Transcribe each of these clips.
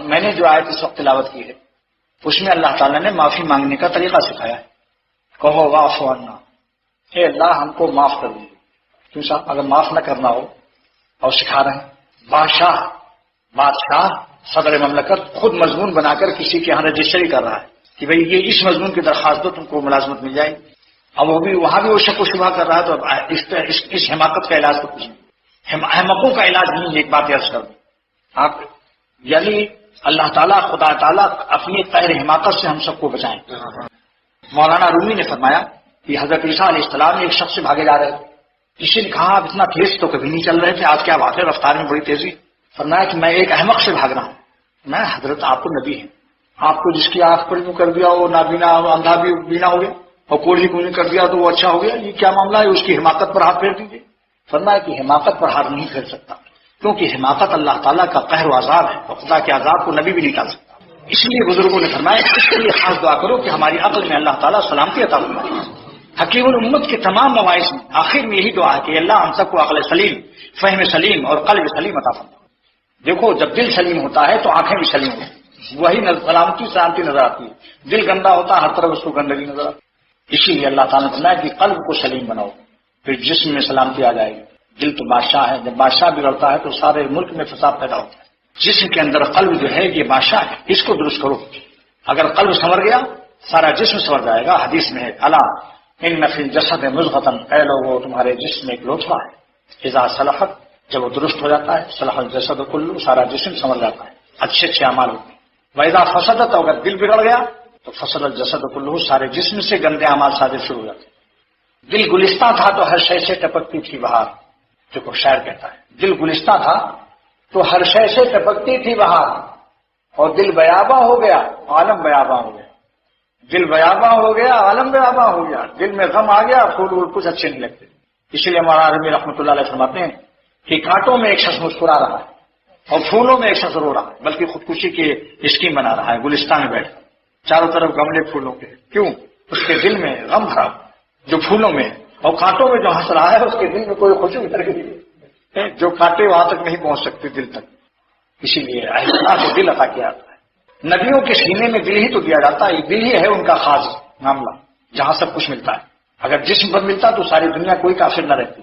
اب میں نے جو آیت اس وقت تلاوت کی ہے اس میں اللہ تعالیٰ نے معافی مانگنے کا طریقہ سکھایا ہے. کہو واعف عنا، اے اللہ ہم کو معاف کر دیجیے. کیوں صاحب اگر معاف نہ کرنا ہو اور سکھا رہے ہیں. بادشاہ صدر مملکت خود مضمون بنا کر کسی کے یہاں رجسٹری کر رہا ہے کہ بھئی یہ اس مضمون کی درخواست دو تم کو ملازمت مل جائے گی. اب وہ بھی وہاں بھی وہ شک و شبہ کر رہا ہے تو اس حماقت کا علاج تو کچھ نہیں. احمقوں کا علاج نہیں. ایک بات یاد کر دوں آپ، یعنی اللہ تعالیٰ خدا تعالیٰ اپنی قہر حماقت سے ہم سب کو بچائیں. مولانا رومی نے فرمایا کہ حضرت عیسیٰ علیہ السلام نے ایک شخص سے بھاگے جا رہے تھے. کسی نے کہا آپ اتنا تیز تو کبھی نہیں چل رہے تھے، آج کیا بات ہے رفتار میں بڑی تیزی. فرمایا کہ میں ایک احمق سے بھاگ رہا ہوں. میں حضرت آپ کو نبی ہیں، آپ کو جس کی آنکھ پر یوں کر دیا وہ نابینا اندھا بھی بینا ہو گیا اور کوڑھی کو کر دیا تو وہ اچھا ہو گیا. یہ کیا معاملہ ہے؟ اس کی حماقت پر ہاتھ پھیر دیجیے. فرمایا کہ حماقت پر ہاتھ نہیں پھیر سکتا کیونکہ حماقت اللہ تعالیٰ کا قہر و عذاب ہے اور خدا کے عذاب کو نبی بھی نہیں ٹال سکتا. اس لیے بزرگوں نے فرمایا اس کے لیے خاص دعا کرو کہ ہماری عقل میں اللہ تعالیٰ سلامتی عطا فرمائے. حکیم الامت کے تمام مواعظ میں آخر میں یہی دعا ہے کہ اللہ ہم سب کو عقل سلیم، فہم سلیم اور قلب سلیم عطا فرمائے. دیکھو جب دل سلیم ہوتا ہے تو آنکھیں بھی سلیم ہوتی ہیں، وہی سلامتی نظر آتی ہے. دل گندا ہوتا ہے ہر طرف اس کو گندگی نظر آتی ہے. اسی لیے اللہ تعالیٰ نے فرمایا کہ قلب کو سلیم بناؤ پھر جسم میں سلامتی آ جائے گی. دل تو بادشاہ ہے، جب بادشاہ بگڑتا ہے تو سارے ملک میں فساد پیدا ہوتا ہے. جسم کے اندر قلب جو ہے یہ بادشاہ ہے، اس کو درست کرو. اگر قلب سنور گیا سارا جسم سنور جائے گا. حدیث میں ہے الا ان فی الجسد مضغۃ، اے لوگو تمہارے جسم میں ایک لوتھڑا ہے، اذا صلحت جب وہ درست ہو جاتا ہے صلح الجسد کلہ، سارا جسم سنور جاتا ہے، اچھے اچھے اعمال ہوتے ہیں. واذا فسدت، اگر دل بگڑ گیا تو فسد الجسد کلہ، سارے جسم سے گندے اعمال صادر شروع ہو جاتے ہیں. دل گلستہ تھا تو ہر شے سے ٹپکتی تھی بہار. دیکھو شاعر کہتا ہے دل گلستہ تھا تو ہر شے سے ٹپکتی تھی بہار، اور دل بیاباں ہو گیا عالم بیاباں ہو گیا. دل بیاباں ہو گیا عالم بیاباں ہو گیا. دل میں غم آ گیا پھول وول کچھ اچھے نہیں لگتے. اسی لیے مولانا رمی رحمۃ اللہ علیہ فرماتے ہیں کہ کانٹوں میں ایک شخص مسکرا رہا ہے اور پھولوں میں ایک شخص رو رہا ہے، بلکہ خودکشی کی اسکیم بنا رہا ہے گلستان میں بیٹھ کر. چاروں طرف گملے پھولوں کے، کیوں؟ اس کے دل میں غم بھرا جو پھولوں میں، اور کانٹوں میں جو ہنس رہا ہے اس کے دل میں کوئی خوشی اتر گئی ہے جو کانٹے وہاں تک نہیں پہنچ سکتے دل تک. اسی لیے اللہ کو دل عطا کیا جاتا ہے. نبیوں کے سینے میں دل ہی تو دیا جاتا ہے. دل ہی ہے ان کا خاص معاملہ جہاں سب کچھ ملتا ہے. اگر جسم پر ملتا تو ساری دنیا کوئی کافر نہ رہتی،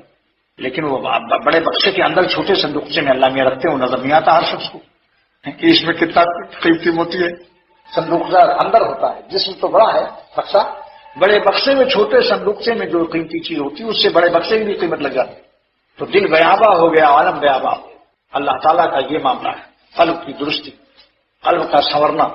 لیکن وہ بڑے بکسے کے اندر چھوٹے صندوقچے میں اللہ میاں رکھتے ہیں، وہ نظر نہیں آتا ہر شخص کو کہ اس میں کتنا قیمتی موتی ہے. صندوق اندر ہوتا ہے، جسم تو بڑا ہے بکسا، بڑے بکسے میں چھوٹے صندوقچے میں جو قیمتی چیز ہوتی ہے اس سے بڑے بکسے کی بھی قیمت لگ جاتی ہے. تو دل بیاباں ہو گیا عالم بیاباں ہو گیا. اللہ تعالیٰ کا یہ معاملہ ہے، قلب کی درستی، قلب کا سنورنا.